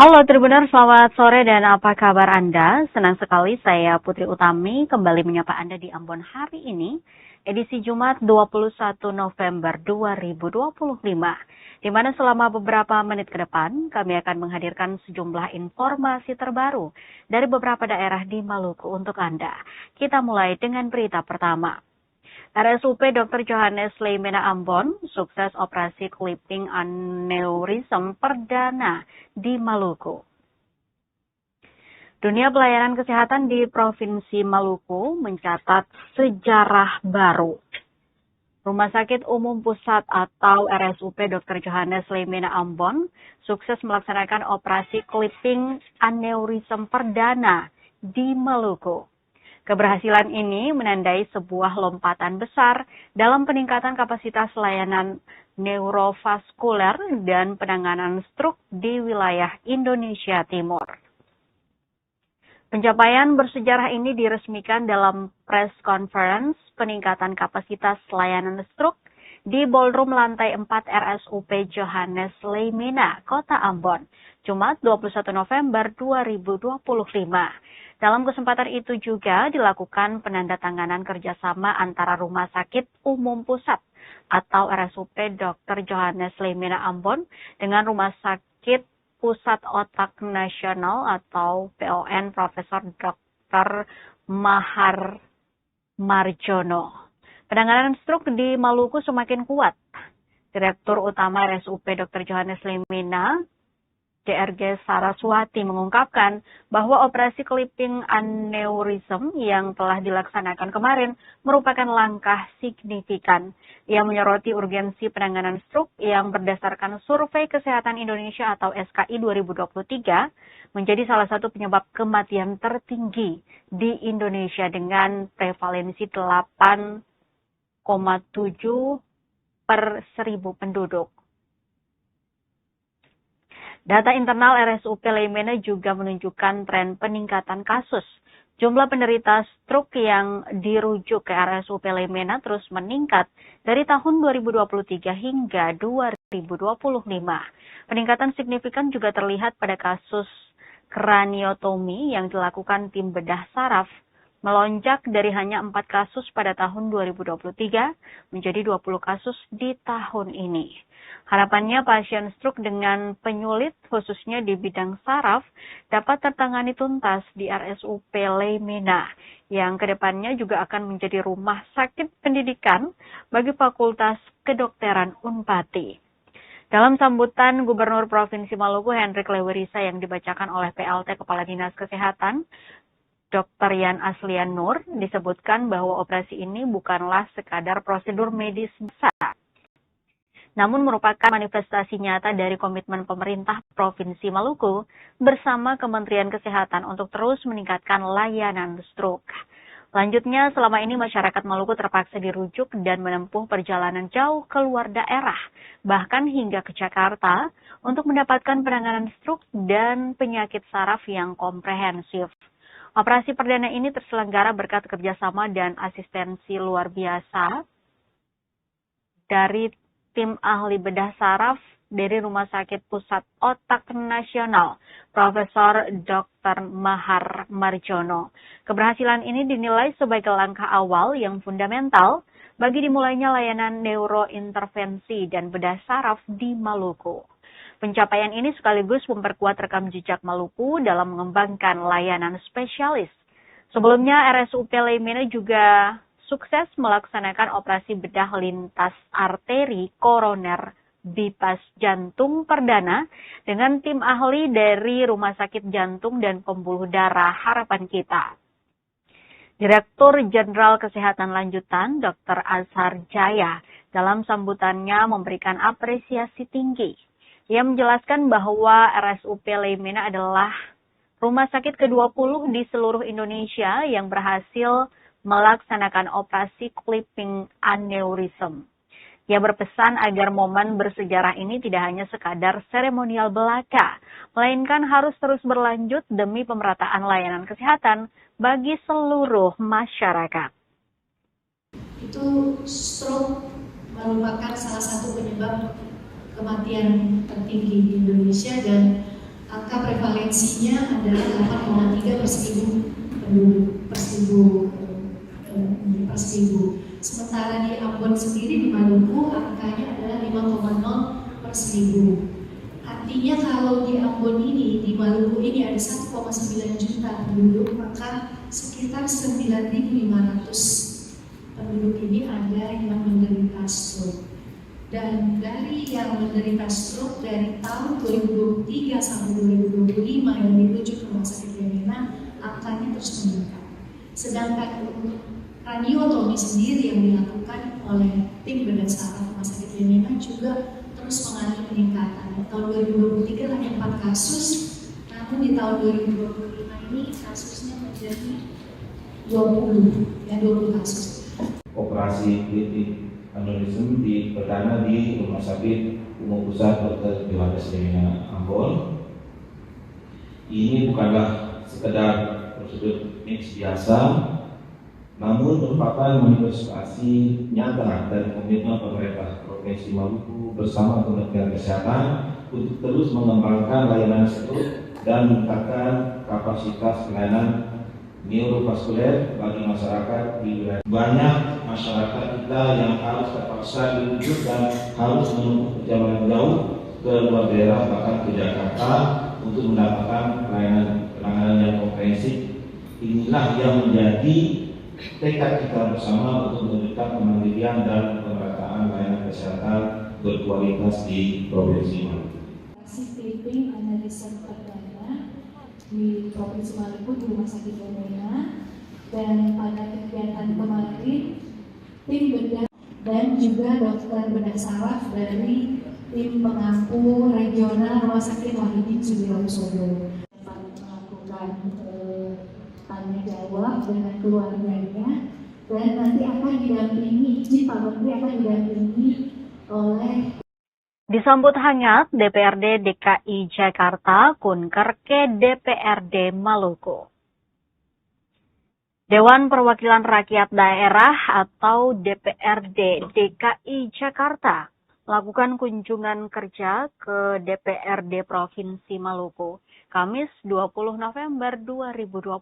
Halo Tribuners, selamat sore dan apa kabar Anda? Senang sekali saya Putri Utami kembali menyapa Anda di Ambon hari ini, edisi Jumat 21 November 2025, di mana selama beberapa menit ke depan kami akan menghadirkan sejumlah informasi terbaru dari beberapa daerah di Maluku untuk Anda. Kita mulai dengan berita pertama. RSUP Dr. Johannes Leimena Ambon sukses operasi clipping aneurism perdana di Maluku. Dunia pelayanan kesehatan di Provinsi Maluku mencatat sejarah baru. Rumah Sakit Umum Pusat atau RSUP Dr. Johannes Leimena Ambon sukses melaksanakan operasi clipping aneurism perdana di Maluku. Keberhasilan ini menandai sebuah lompatan besar dalam peningkatan kapasitas layanan neurovaskuler dan penanganan stroke di wilayah Indonesia Timur. Pencapaian bersejarah ini diresmikan dalam press conference peningkatan kapasitas layanan stroke di ballroom lantai 4 RSUP Johannes Leimena, Kota Ambon, Jumat 21 November 2025. Dalam kesempatan itu juga dilakukan penandatanganan kerjasama antara Rumah Sakit Umum Pusat atau RSUP Dr. Johannes Leimena Ambon dengan Rumah Sakit Pusat Otak Nasional atau PON Profesor Dr. Mahar Marjono. Penanganan stroke di Maluku semakin kuat. Direktur Utama RSUP Dr. Johannes Leimena, DRG Saraswati mengungkapkan bahwa operasi clipping aneurism yang telah dilaksanakan kemarin merupakan langkah signifikan. Ia menyoroti urgensi penanganan stroke yang berdasarkan Survei Kesehatan Indonesia atau SKI 2023 menjadi salah satu penyebab kematian tertinggi di Indonesia dengan prevalensi 8,7 per 1.000 penduduk. Data internal RSUP Leimena juga menunjukkan tren peningkatan kasus. Jumlah penderita stroke yang dirujuk ke RSUP Leimena terus meningkat dari tahun 2023 hingga 2025. Peningkatan signifikan juga terlihat pada kasus kraniotomi yang dilakukan tim bedah saraf, melonjak dari hanya 4 kasus pada tahun 2023 menjadi 20 kasus di tahun ini. Harapannya pasien stroke dengan penyulit khususnya di bidang saraf dapat tertangani tuntas di RSUP Leimena yang kedepannya juga akan menjadi rumah sakit pendidikan bagi Fakultas Kedokteran Unpati. Dalam sambutan Gubernur Provinsi Maluku Hendrik Lewerisa yang dibacakan oleh PLT Kepala Dinas Kesehatan, Dr. Yan Aslian Nur, disebutkan bahwa operasi ini bukanlah sekadar prosedur medis biasa, namun merupakan manifestasi nyata dari komitmen pemerintah Provinsi Maluku bersama Kementerian Kesehatan untuk terus meningkatkan layanan stroke. Lanjutnya, selama ini masyarakat Maluku terpaksa dirujuk dan menempuh perjalanan jauh keluar daerah, bahkan hingga ke Jakarta, untuk mendapatkan penanganan stroke dan penyakit saraf yang komprehensif. Operasi perdana ini terselenggara berkat kerjasama dan asistensi luar biasa dari tim ahli bedah saraf dari Rumah Sakit Pusat Otak Nasional, Profesor Dr. Mahar Marjono. Keberhasilan ini dinilai sebagai langkah awal yang fundamental bagi dimulainya layanan neurointervensi dan bedah saraf di Maluku. Pencapaian ini sekaligus memperkuat rekam jejak Maluku dalam mengembangkan layanan spesialis. Sebelumnya, RSUP Leimena juga sukses melaksanakan operasi bedah lintas arteri koroner bypass jantung perdana dengan tim ahli dari Rumah Sakit Jantung dan Pembuluh Darah Harapan Kita. Direktur Jenderal Kesehatan Lanjutan Dr. Azhar Jaya dalam sambutannya memberikan apresiasi tinggi. Ia menjelaskan bahwa RSUP Leimena adalah rumah sakit ke-20 di seluruh Indonesia yang berhasil melaksanakan operasi clipping aneurism. Ia berpesan agar momen bersejarah ini tidak hanya sekadar seremonial belaka, melainkan harus terus berlanjut demi pemerataan layanan kesehatan bagi seluruh masyarakat. Itu stroke merupakan salah satu penyebab kematian tertinggi di Indonesia dan angka maka prevalensinya adalah 8,3 per 1000 penduduk per 1000. Sementara di Ambon sendiri di Maluku angkanya adalah 5,0 per 1000. Artinya kalau di Ambon ini, di Maluku ini ada 1,9 juta penduduk, maka sekitar 9.500 penduduk ini ada yang menderita stroke. Dan dari yang menderita stroke dari tahun 2023 sampai 2025 yang dirujuk ke Rumah Sakit Yamina, angkanya terus meningkat. Sedangkan untuk radiotomi sendiri yang dilakukan oleh tim bedah saraf Rumah Sakit Yamina juga terus mengalami peningkatan. Tahun 2023 hanya 4 kasus, namun di tahun 2025 ini kasusnya menjadi 20 kasus. Operasi klinik aneurism pertama di Rumah Sakit Umum Pusat Dr. Johannes Yamina Ambon. Ini bukanlah sekedar prosedur medis biasa, namun merupakan manifestasi nyata dan komitmen pemerintah Provinsi Maluku bersama Kementerian Kesehatan untuk terus mengembangkan layanan stroke dan meningkatkan kapasitas pelayanan neurovaskuler bagi masyarakat di wilayah. Banyak masyarakat kita yang harus terpaksa dirujuk dan harus menempuh perjalanan jauh ke luar daerah bahkan ke Jakarta untuk mendapatkan penanganan yang komprehensif. Inilah yang menjadi tekad kita bersama untuk mewujudkan kemandirian dan pemerataan layanan kesehatan berkualitas di Provinsi Maluku. Clipping analisis perdana di Provinsi Maluku di Rumah Sakit Yamina, dan pada kegiatan kemarin tim bedah dan juga dokter bedah saraf dari tim pengampu regional Rumah Sakit Wahidin Sudirohusodo melakukan tanya jawab dengan keluarganya, dan nanti akan didampingi, Pak Menteri akan didampingi oleh. Disambut hangat DPRD DKI Jakarta kunker ke DPRD Maluku. Dewan Perwakilan Rakyat Daerah atau DPRD DKI Jakarta melakukan kunjungan kerja ke DPRD Provinsi Maluku Kamis 20 November 2025.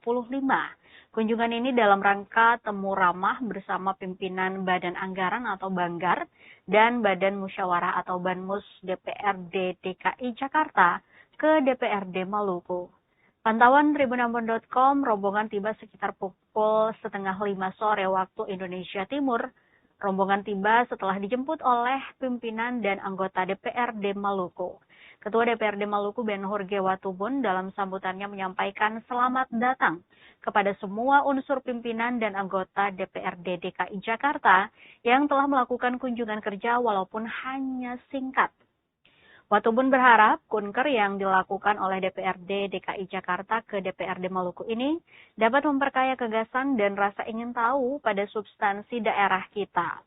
Kunjungan ini dalam rangka temu ramah bersama pimpinan Badan Anggaran atau Banggar dan Badan Musyawarah atau Banmus DPRD DKI Jakarta ke DPRD Maluku. Pantauan tribunambon.com, rombongan tiba sekitar pukul 4:30 sore waktu Indonesia Timur. Rombongan tiba setelah dijemput oleh pimpinan dan anggota DPRD Maluku. Ketua DPRD Maluku Ben Hurge Watubun dalam sambutannya menyampaikan selamat datang kepada semua unsur pimpinan dan anggota DPRD DKI Jakarta yang telah melakukan kunjungan kerja walaupun hanya singkat. Watubun berharap kunker yang dilakukan oleh DPRD DKI Jakarta ke DPRD Maluku ini dapat memperkaya gagasan dan rasa ingin tahu pada substansi daerah kita.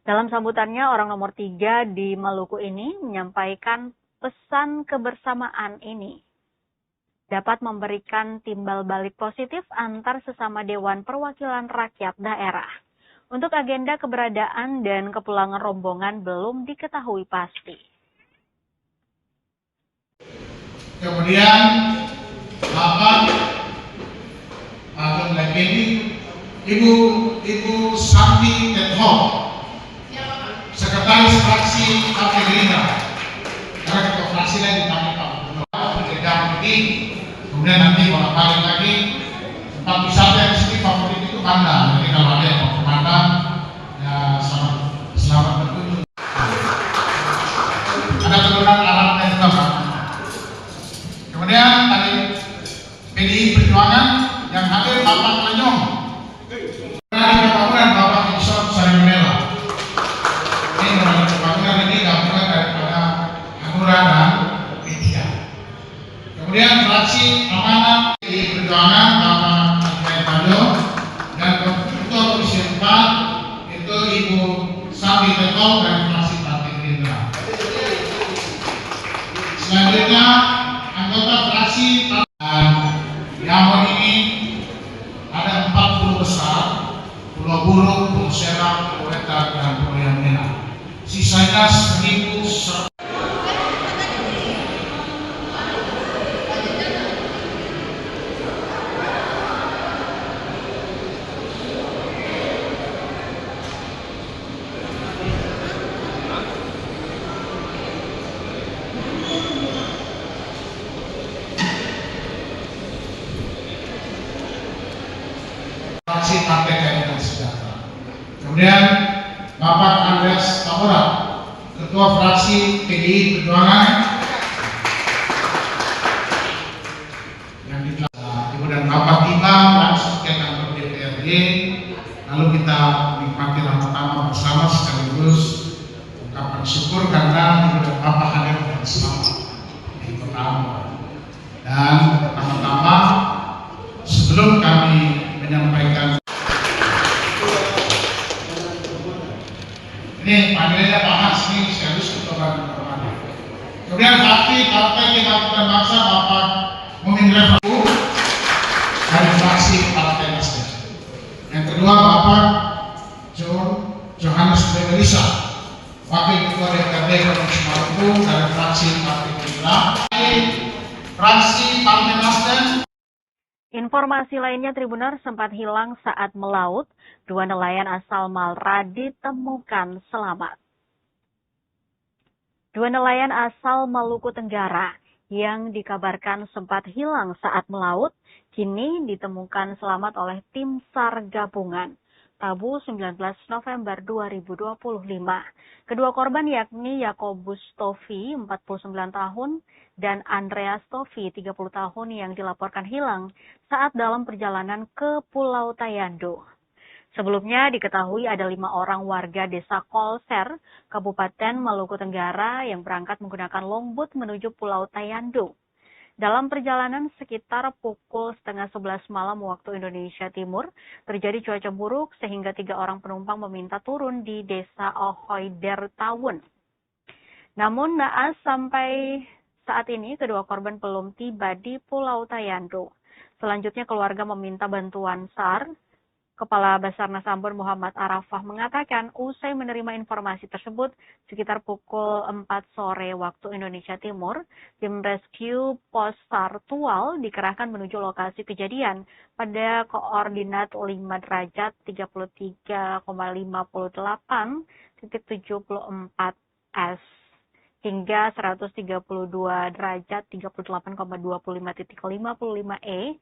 Dalam sambutannya, orang nomor 3 di Maluku ini menyampaikan pesan kebersamaan ini dapat memberikan timbal balik positif antar sesama Dewan Perwakilan Rakyat Daerah. Untuk agenda keberadaan dan kepulangan rombongan belum diketahui pasti. Kemudian Bapak Agung Lekeni, Ibu Santi Tetho, Sekretaris Fraksi Partai Gerindra, karena ketua fraksi lain dipanggil Pak Gubernur pekerjaan ini, kemudian nanti bolak-balik lagi tempat wisata yang sini favorit itu Banda. Jadi kalau ada yang mau ke Banda, ya selamat berkunjung. Ada turunan alatnya juga Pak. Kemudian tadi PDI Perjuangan yang hadir Bapak Lanyong, dari pembangunan Bapak Iksan Sarimela. Ini gabungan daripada Hanura dan P3. Kemudian fraksi amanat di Perjuangan Bapak Adrian Pado, dan Ketua Komisi 4 itu Ibu Santi Tetho dari fraksi Partai Gerindra. Selanjutnya anggota fraksi di Ambon ini ada 4 pulau besar: Pulau Burung, Pulau Seram, Pulau Wetan, dan Pulau Yamina. Sisanya 1.100. fraksi Partai Keadilan Sejahtera. Kemudian Bapak Andreas Tamora, Ketua Fraksi PDI Perjuangan, yang kemudian Bapak tiba langsung ke kantor DPRD, lalu kita menikmati rapat bersama sekaligus ungkapan syukur karena kemudian Bapak hadir dengan selamat di Kota Ambon. Dan pertama-tama sebelum kami menyampaikan ini panggilnya Pak Hans ini sekaligus Ketua Badan. Kemudian Bakti Partai Kebangkitan Bangsa Bapak Mumin Refaku dari fraksi Partai Nasdem. Yang kedua Bapak Johannes Bemelisa, Wakil Ketua DPRD Provinsi Maluku dari fraksi Partai Gerindra. Fraksi Partai Nasdem. Informasi lainnya, Tribuners sempat hilang saat melaut. 2 nelayan asal Malra ditemukan selamat. 2 nelayan asal Maluku Tenggara yang dikabarkan sempat hilang saat melaut, kini ditemukan selamat oleh tim SAR gabungan. Rabu 19 November 2025. Kedua korban yakni Yakobus Tofi, 49 tahun, dan Andreas Tofi, 30 tahun yang dilaporkan hilang saat dalam perjalanan ke Pulau Tayando. Sebelumnya diketahui ada 5 orang warga desa Kolser, Kabupaten Maluku Tenggara yang berangkat menggunakan longboat menuju Pulau Tayando. Dalam perjalanan sekitar pukul 10:30 malam waktu Indonesia Timur, terjadi cuaca buruk sehingga 3 orang penumpang meminta turun di desa Ohoider Tawun. Namun naas sampai saat ini kedua korban belum tiba di Pulau Tayando. Selanjutnya keluarga meminta bantuan SAR. Kepala Basarnas Ambon Muhammad Arafah mengatakan usai menerima informasi tersebut sekitar pukul 4 sore waktu Indonesia Timur, tim rescue Pos SAR Tual dikerahkan menuju lokasi kejadian pada koordinat 5 derajat 33,58 titik 74 S hingga 132 derajat 38,25 titik 55 E,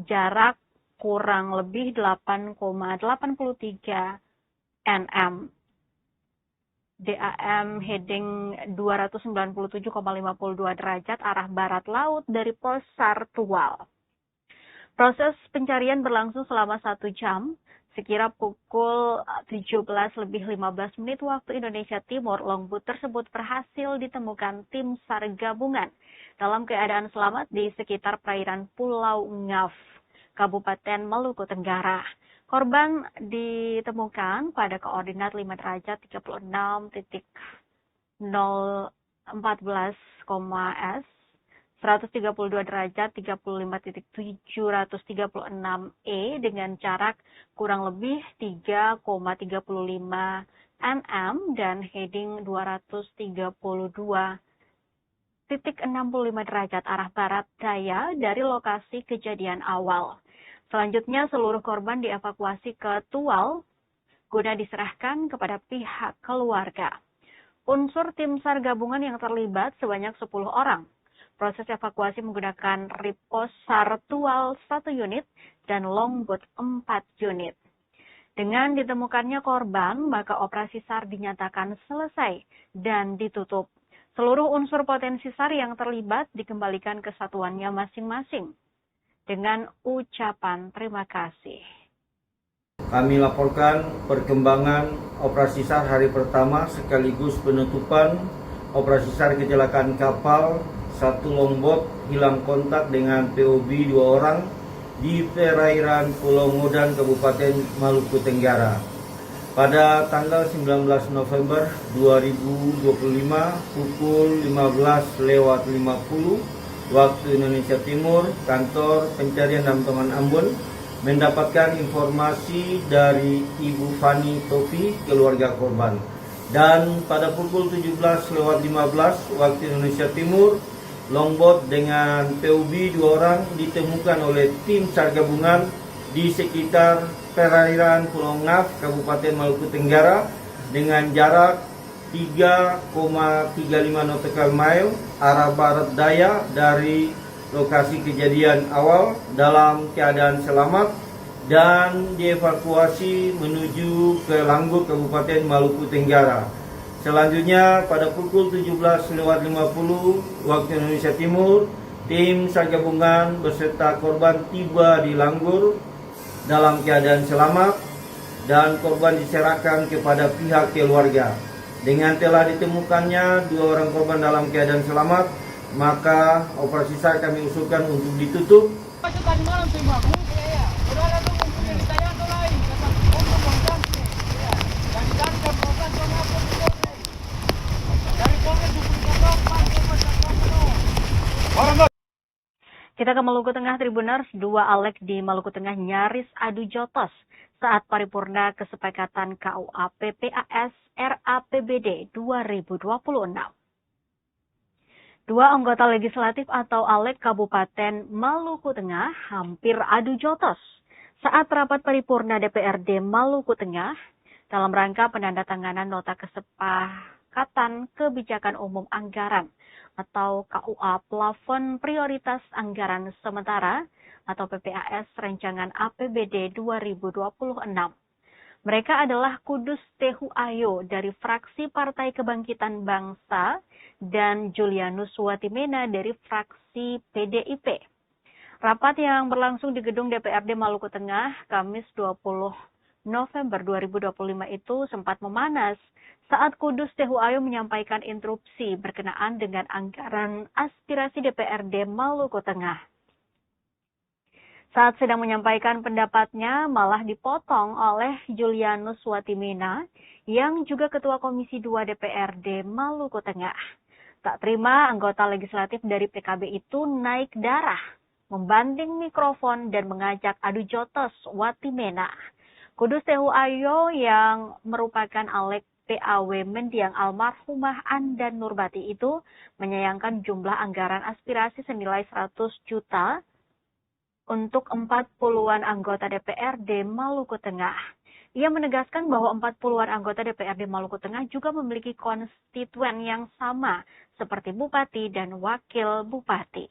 jarak kurang lebih 8,83 nm. DAM heading 297,52 derajat arah barat laut dari Pos SAR Tual. Proses pencarian berlangsung selama 1 jam. Sekira pukul 17:15 waktu Indonesia Timur, longboat tersebut berhasil ditemukan tim SAR gabungan dalam keadaan selamat di sekitar perairan Pulau Ngaf, Kabupaten Maluku Tenggara. Korban ditemukan pada koordinat 5 derajat 36 titik 014, S, 132 derajat 35 titik 736 E dengan jarak kurang lebih 3,35 nm dan heading 232 titik 65 derajat arah barat daya dari lokasi kejadian awal. Selanjutnya seluruh korban dievakuasi ke Tual guna diserahkan kepada pihak keluarga. Unsur tim SAR gabungan yang terlibat sebanyak 10 orang. Proses evakuasi menggunakan Ripos SAR Tual 1 unit dan longboat 4 unit. Dengan ditemukannya korban, maka operasi SAR dinyatakan selesai dan ditutup. Seluruh unsur potensi SAR yang terlibat dikembalikan ke satuannya masing-masing. Dengan ucapan terima kasih. Kami laporkan perkembangan operasi SAR hari pertama sekaligus penutupan operasi SAR kecelakaan kapal 1 longboat hilang kontak dengan POB 2 orang di perairan Pulau Ngodan, Kabupaten Maluku Tenggara. Pada tanggal 19 November 2025 pukul 15:50 waktu Indonesia Timur, Kantor Pencarian dan Pertolongan Ambon mendapatkan informasi dari Ibu Fani Tofi, keluarga korban. Dan pada pukul 17:15 waktu Indonesia Timur, longboat dengan POB 2 orang ditemukan oleh tim SAR gabungan di sekitar perairan Pulau Ngaf, Kabupaten Maluku Tenggara dengan jarak 3,35 nautical mile arah barat daya dari lokasi kejadian awal dalam keadaan selamat dan dievakuasi menuju ke Langgur, Kabupaten Maluku Tenggara. Selanjutnya pada pukul 17.50 waktu Indonesia Timur, tim SAR gabungan beserta korban tiba di Langgur dalam keadaan selamat dan korban diserahkan kepada pihak keluarga. Dengan telah ditemukannya 2 orang korban dalam keadaan selamat, maka operasi SAR kami usulkan untuk ditutup. Kita ke Maluku Tengah, Tribuners. 2 Alek di Maluku Tengah nyaris adu jotos saat paripurna kesepakatan KUA PPAS RAPBD 2026. 2 anggota legislatif atau Alek Kabupaten Maluku Tengah hampir adu jotos saat rapat paripurna DPRD Maluku Tengah dalam rangka penandatanganan nota kesepakatan kebijakan umum anggaran atau KUA Plafon Prioritas Anggaran Sementara atau PPAS Rancangan APBD 2026. Mereka adalah Kudus Tehu Ayo dari fraksi Partai Kebangkitan Bangsa dan Julianus Watimena dari fraksi PDIP. Rapat yang berlangsung di gedung DPRD Maluku Tengah Kamis 20 November 2025 itu sempat memanas saat Kudus Tehu Ayo menyampaikan interupsi berkenaan dengan anggaran aspirasi DPRD Maluku Tengah. Saat sedang menyampaikan pendapatnya malah dipotong oleh Julianus Watimena yang juga Ketua Komisi 2 DPRD Maluku Tengah. Tak terima, anggota legislatif dari PKB itu naik darah, membanting mikrofon dan mengajak adu jotos Watimena. Kudus Tehu Ayo yang merupakan Alek PAW mendiang almarhumah Andan Nurbati itu menyayangkan jumlah anggaran aspirasi senilai 100 juta untuk 40-an anggota DPRD Maluku Tengah. Ia menegaskan bahwa 40-an anggota DPRD Maluku Tengah juga memiliki konstituen yang sama seperti bupati dan wakil bupati.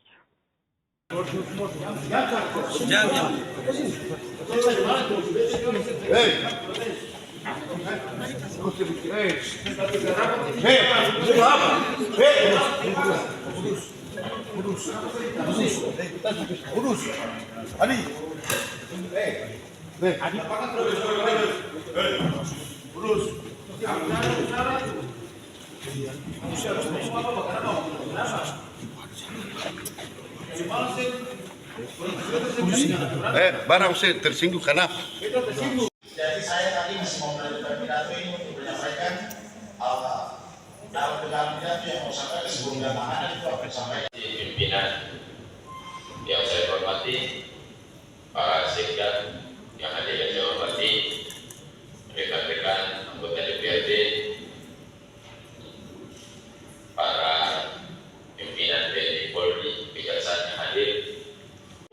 Barang saya tersinggung karena Jadi saya tadi masih mau melanjutkan pidato ini untuk menyampaikan dalam pidato yang mau sampaikan sebelum tahanan itu akan sampaikan. Pimpinan yang saya hormati, para sekda yang hadir yang saya hormati, rekan-rekan anggota DPRD, para pimpinan TNI Polri, kejaksaan yang hadir.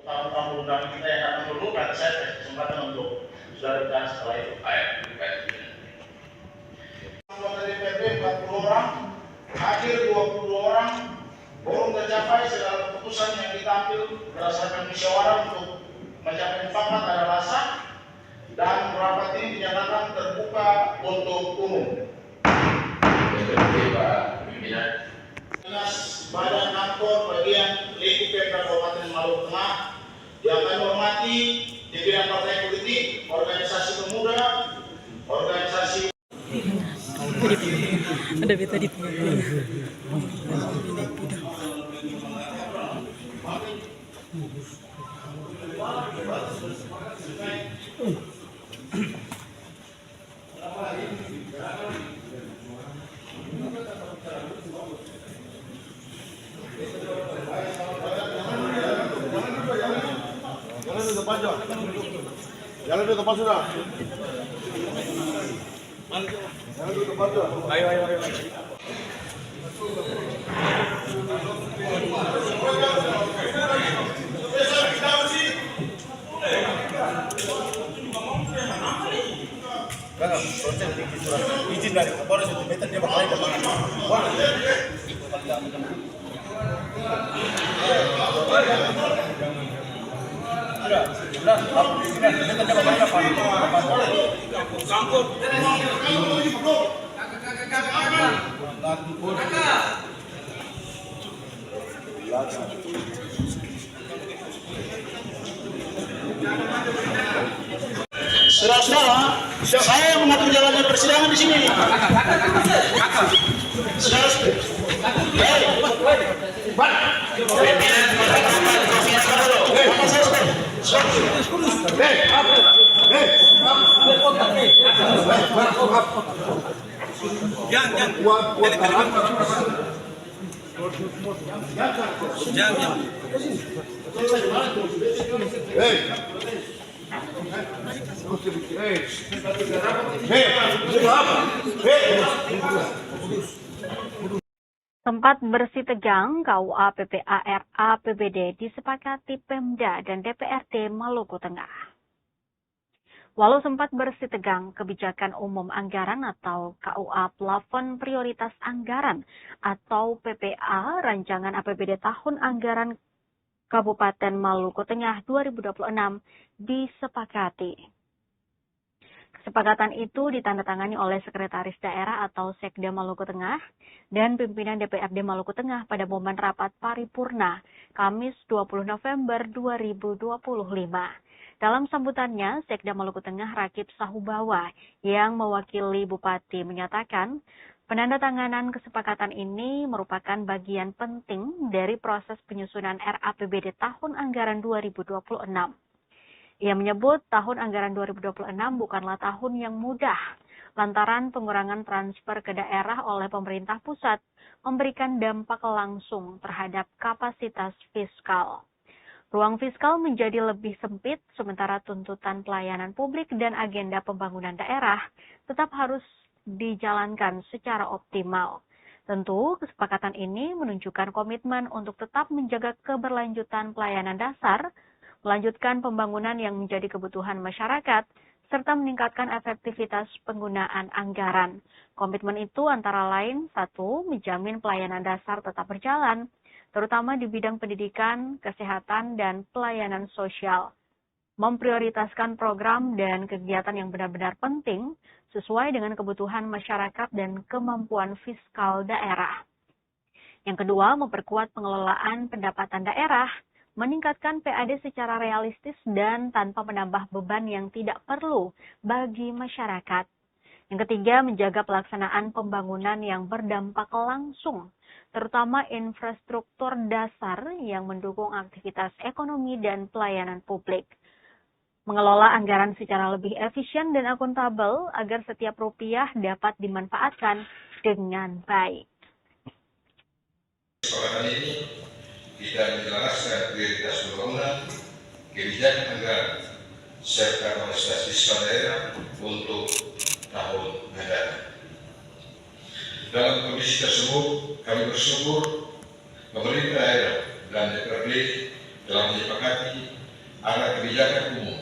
Undang-undang kita yang akan memerlukan saya kesempatan untuk sudah bicara setelah itu. Anggota DPRD 40 orang, hadir 20 orang, belum tercapai segala keputusan yang diambil berdasarkan musyawarah untuk mencapai mufakat adalah sah dan rapat ini dinyatakan terbuka untuk umum. Terima kasih Pak Pimpinan. Badan Angkor bagian lingkup Pemda Kabupaten Maluku Tengah yang kami hormati di bidang partai politik, organisasi pemuda, organisasi ada beta di jalan di tempat sudah. Ayo. Izin dari Kapolres untuk meter dia bakal sudah. Saudara-saudara, saya yang mengatur jalannya persidangan di sini. Sempat bersih tegang, KUA PPA RA APBD disepakati Pemda dan DPRD Maluku Tengah. Walau sempat bersih tegang, kebijakan umum anggaran atau KUA plafon prioritas anggaran atau PPA rancangan APBD tahun anggaran Kabupaten Maluku Tengah 2026 disepakati. Kesepakatan itu ditandatangani oleh Sekretaris Daerah atau Sekda Maluku Tengah dan pimpinan DPRD Maluku Tengah pada momen rapat paripurna Kamis 20 November 2025. Dalam sambutannya, Sekda Maluku Tengah Rakib Sahubawa yang mewakili Bupati menyatakan penandatanganan kesepakatan ini merupakan bagian penting dari proses penyusunan RAPBD tahun anggaran 2026. Ia menyebut tahun anggaran 2026 bukanlah tahun yang mudah, lantaran pengurangan transfer ke daerah oleh pemerintah pusat memberikan dampak langsung terhadap kapasitas fiskal. Ruang fiskal menjadi lebih sempit, sementara tuntutan pelayanan publik dan agenda pembangunan daerah tetap harus dijalankan secara optimal. Tentu, kesepakatan ini menunjukkan komitmen untuk tetap menjaga keberlanjutan pelayanan dasar, melanjutkan pembangunan yang menjadi kebutuhan masyarakat, serta meningkatkan efektivitas penggunaan anggaran. Komitmen itu antara lain, 1. Menjamin pelayanan dasar tetap berjalan, terutama di bidang pendidikan, kesehatan, dan pelayanan sosial. Memprioritaskan program dan kegiatan yang benar-benar penting sesuai dengan kebutuhan masyarakat dan kemampuan fiskal daerah. Yang kedua, memperkuat pengelolaan pendapatan daerah, meningkatkan PAD secara realistis dan tanpa menambah beban yang tidak perlu bagi masyarakat. Yang ketiga, menjaga pelaksanaan pembangunan yang berdampak langsung, terutama infrastruktur dasar yang mendukung aktivitas ekonomi dan pelayanan publik. Mengelola anggaran secara lebih efisien dan akuntabel agar setiap rupiah dapat dimanfaatkan dengan baik. Kesepakatan ini kita menjelaskan prioritas pembangunan, kebijakan anggaran, serta kapasitas fiskal daerah untuk tahun mendatang. Dalam kondisi tersebut, kami bersyukur pemerintah daerah dan DPRD telah menyepakati arah kebijakan umum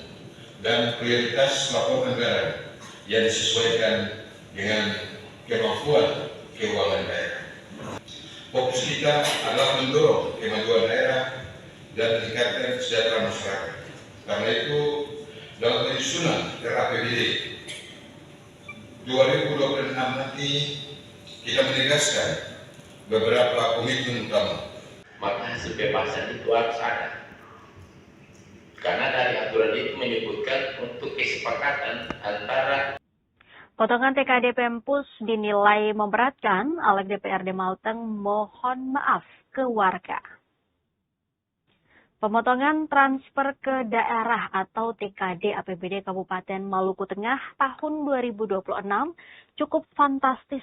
dan prioritas plafon anggaran yang disesuaikan dengan kemampuan keuangan daerah. Fokus kita adalah mendorong kemajuan daerah dan meningkatkan kesejahteraan masyarakat. Karena itu, dalam penyusunan RAPBD 2026 nanti kita menegaskan beberapa komitmen utama. Maka hasil bebasan itu harus ada. Karena dari aturan itu menyebutkan untuk kesepakatan antara Potongan TKD Pempus dinilai memberatkan, Alek DPRD Malteng mohon maaf ke warga. Pemotongan transfer ke daerah atau TKD APBD Kabupaten Maluku Tengah tahun 2026 cukup fantastis,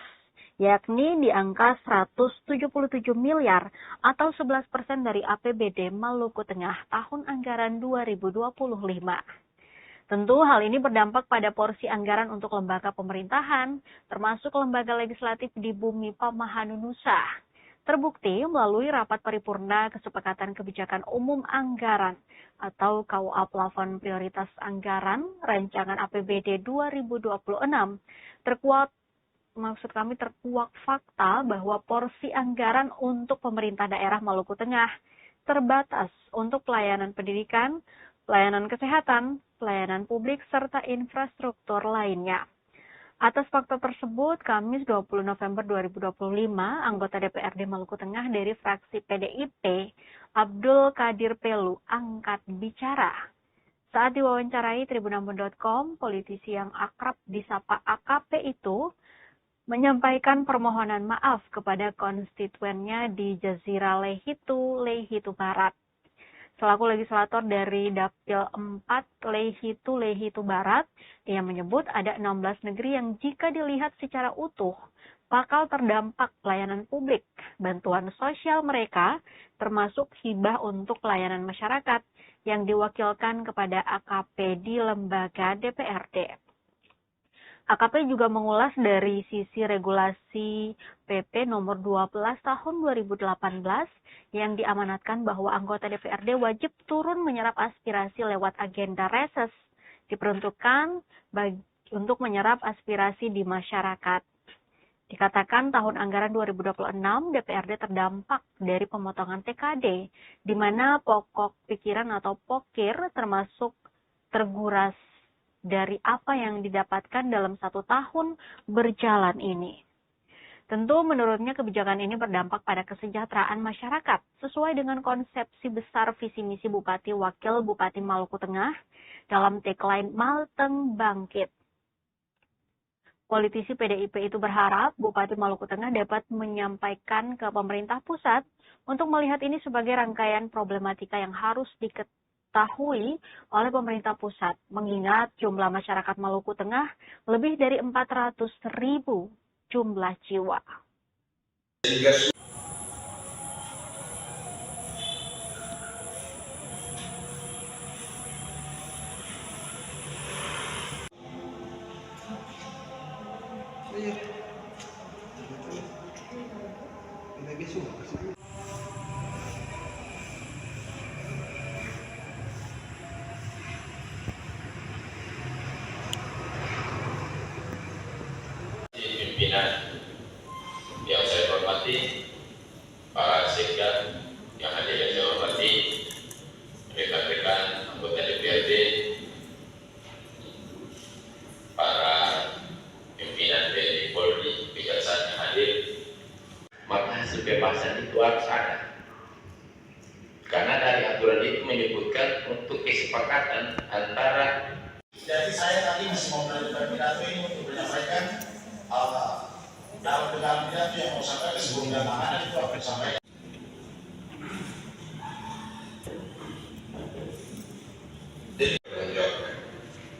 yakni di angka 177 miliar atau 11% dari APBD Maluku Tengah tahun anggaran 2025. Tentu hal ini berdampak pada porsi anggaran untuk lembaga pemerintahan, termasuk lembaga legislatif di bumi Pamahanu Nusa. Terbukti melalui rapat paripurna kesepakatan kebijakan umum anggaran atau KUA plafon prioritas anggaran rancangan APBD 2026 terkuak fakta bahwa porsi anggaran untuk pemerintah daerah Maluku Tengah terbatas untuk pelayanan pendidikan, pelayanan kesehatan, pelayanan publik, serta infrastruktur lainnya. Atas fakta tersebut, Kamis 20 November 2025, anggota DPRD Maluku Tengah dari fraksi PDIP, Abdul Qadir Pelu, angkat bicara. Saat diwawancarai tribunambon.com, politisi yang akrab disapa AKP itu menyampaikan permohonan maaf kepada konstituennya di Jazirah Lehitu Barat. Selaku legislator dari Dapil 4 Lehitu Barat, ia menyebut ada 16 negeri yang jika dilihat secara utuh bakal terdampak pelayanan publik, bantuan sosial mereka, termasuk hibah untuk pelayanan masyarakat yang diwakilkan kepada AKP di lembaga DPRD. AKP juga mengulas dari sisi regulasi PP nomor 12 tahun 2018 yang diamanatkan bahwa anggota DPRD wajib turun menyerap aspirasi lewat agenda reses, diperuntukkan untuk menyerap aspirasi di masyarakat. Dikatakan tahun anggaran 2026 DPRD terdampak dari pemotongan TKD, di mana pokok pikiran atau pokir termasuk terguras dari apa yang didapatkan dalam 1 tahun berjalan ini. Tentu menurutnya kebijakan ini berdampak pada kesejahteraan masyarakat sesuai dengan konsepsi besar visi misi Bupati Wakil Bupati Maluku Tengah dalam tagline Malteng Bangkit. Politisi PDIP itu berharap Bupati Maluku Tengah dapat menyampaikan ke pemerintah pusat untuk melihat ini sebagai rangkaian problematika yang harus diketahui oleh pemerintah pusat, mengingat jumlah masyarakat Maluku Tengah lebih dari 400.000 jumlah jiwa. Pimpinan yang saya hormati, para sekda yang hadir yang saya hormati, rekan-rekan anggota DPRD, para pimpinan TNI Polri, kejaksaan yang hadir, maka hasil bebasan itu harus ada. Karena dari aturan itu menyebutkan untuk kesepakatan antara. Jadi saya tadi masih mau melanjutkan pidato ini untuk menyampaikan dalam pidato yang mau sampaikan sebelum tantangan itu akan disampaikan.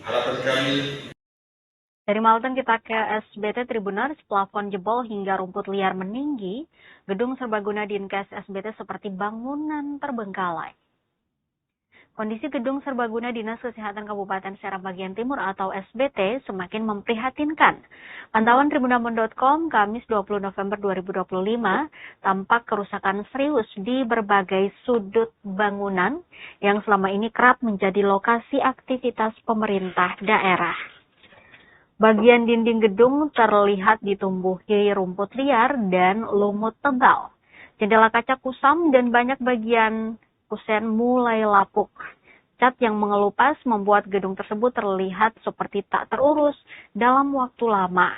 Harapan kami. Dari Malteng kita ke SBT Tribuners, plafon jebol hingga rumput liar meninggi, gedung serbaguna Dinkes SBT seperti bangunan terbengkalai. Kondisi gedung serbaguna Dinas Kesehatan Kabupaten Serang Bagian Timur atau SBT semakin memprihatinkan. Pantauan tribunambon.com Kamis 20 November 2025 tampak kerusakan serius di berbagai sudut bangunan yang selama ini kerap menjadi lokasi aktivitas pemerintah daerah. Bagian dinding gedung terlihat ditumbuhi rumput liar dan lumut tebal. Jendela kaca kusam dan banyak bagian kusen mulai lapuk. Cat yang mengelupas membuat gedung tersebut terlihat seperti tak terurus dalam waktu lama.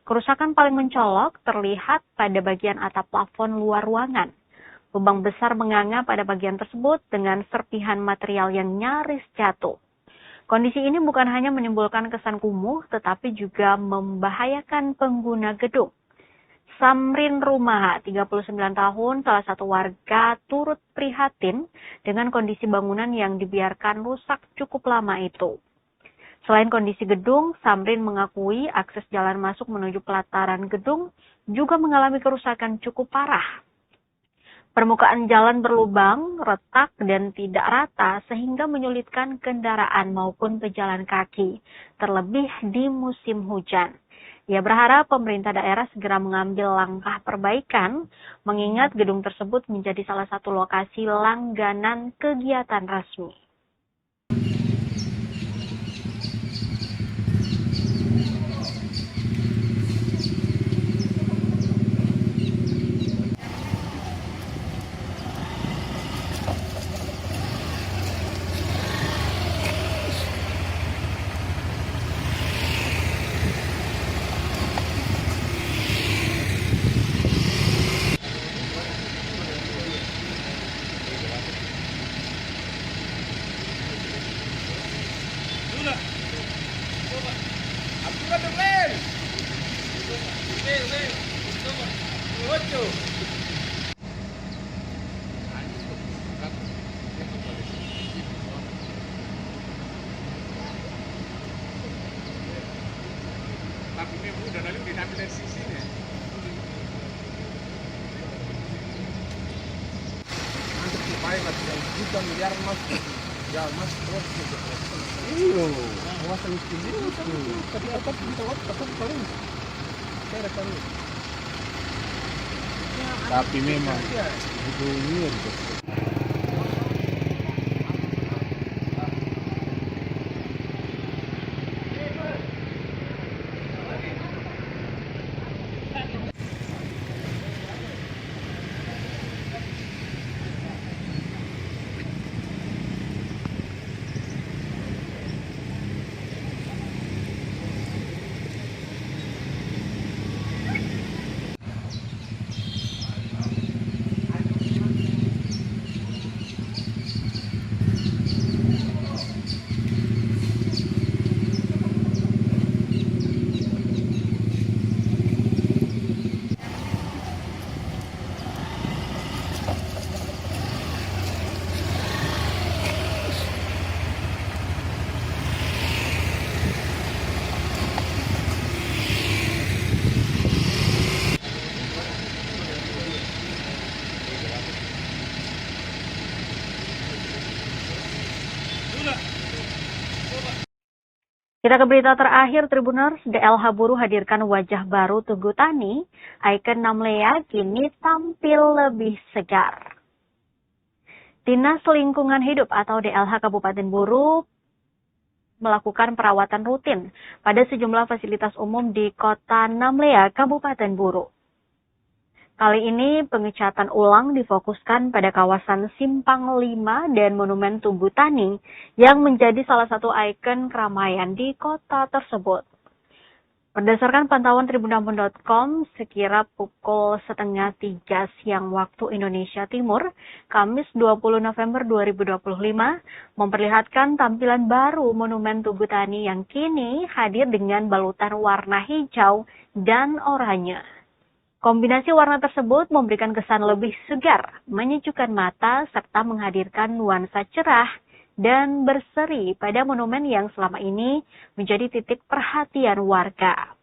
Kerusakan paling mencolok terlihat pada bagian atap plafon luar ruangan. Lubang besar menganga pada bagian tersebut dengan serpihan material yang nyaris jatuh. Kondisi ini bukan hanya menimbulkan kesan kumuh, tetapi juga membahayakan pengguna gedung. Samrin Rumaha, 39 tahun, salah satu warga turut prihatin dengan kondisi bangunan yang dibiarkan rusak cukup lama itu. Selain kondisi gedung, Samrin mengakui akses jalan masuk menuju pelataran gedung juga mengalami kerusakan cukup parah. Permukaan jalan berlubang, retak, dan tidak rata sehingga menyulitkan kendaraan maupun pejalan kaki, terlebih di musim hujan. Ia berharap pemerintah daerah segera mengambil langkah perbaikan, mengingat gedung tersebut menjadi salah satu lokasi langganan kegiatan resmi. kami dari sisi ini. Nanti supaya nggak bisa juta miliar mas, ya mas terus gitu. Iyo, kawasan miskin itu. Tapi apa kita paling saya rekam. Tapi memang itu weird. Kita ke berita terakhir, Tribuners. DLH Buruh hadirkan wajah baru Tugu Tani. Ikon Namlea kini tampil lebih segar. Dinas Lingkungan Hidup atau DLH Kabupaten Buruh melakukan perawatan rutin pada sejumlah fasilitas umum di Kota Namlea, Kabupaten Buruh. Kali ini pengecatan ulang difokuskan pada kawasan Simpang 5 dan Monumen Tugu Tani yang menjadi salah satu ikon keramaian di kota tersebut. Berdasarkan pantauan tribundampun.com, sekira pukul 2:30 siang waktu Indonesia Timur, Kamis 20 November 2025, memperlihatkan tampilan baru Monumen Tugu Tani yang kini hadir dengan balutan warna hijau dan oranye. Kombinasi warna tersebut memberikan kesan lebih segar, menyejukkan mata, serta menghadirkan nuansa cerah dan berseri pada monumen yang selama ini menjadi titik perhatian warga.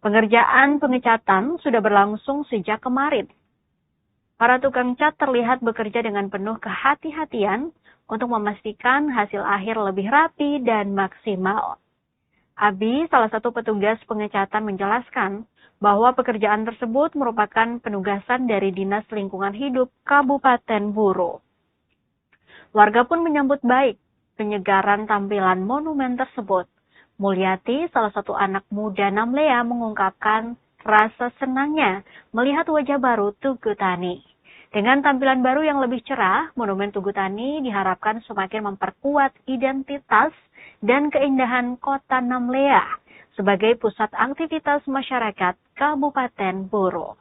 Pengerjaan pengecatan sudah berlangsung sejak kemarin. Para tukang cat terlihat bekerja dengan penuh kehati-hatian untuk memastikan hasil akhir lebih rapi dan maksimal. Abi, salah satu petugas pengecatan, menjelaskan bahwa pekerjaan tersebut merupakan penugasan dari Dinas Lingkungan Hidup Kabupaten Buruh. Warga pun menyambut baik penyegaran tampilan monumen tersebut. Mulyati, salah satu anak muda Namlea, mengungkapkan rasa senangnya melihat wajah baru Tugu Tani. Dengan tampilan baru yang lebih cerah, Monumen Tugu Tani diharapkan semakin memperkuat identitas dan keindahan Kota Namlea sebagai pusat aktivitas masyarakat Kabupaten Buruh.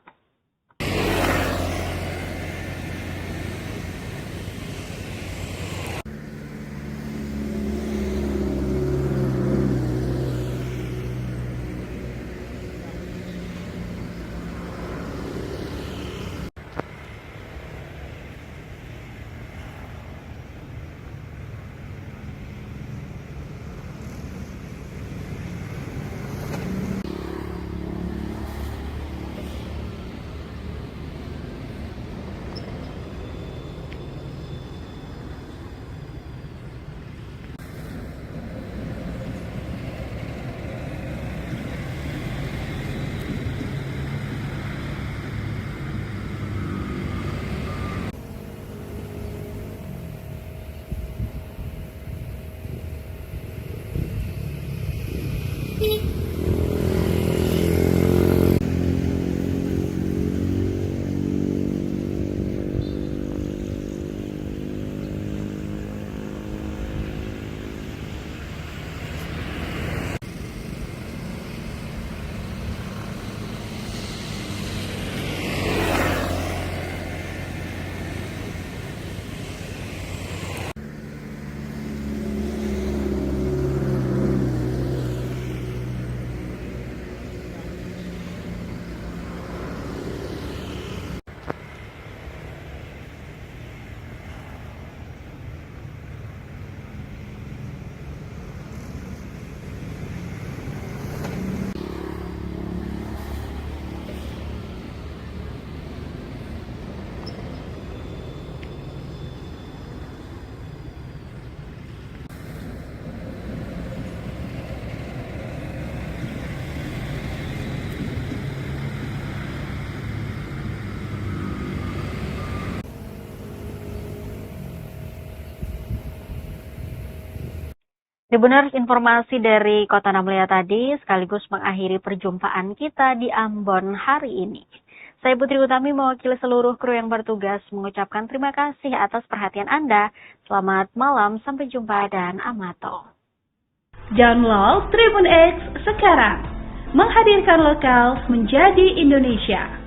Tribuners, informasi dari Kota Namlia tadi sekaligus mengakhiri perjumpaan kita di Ambon hari ini. Saya Putri Utami mewakili seluruh kru yang bertugas mengucapkan terima kasih atas perhatian Anda. Selamat malam, sampai jumpa dan amato. Download Tribun X sekarang, menghadirkan lokal menjadi Indonesia.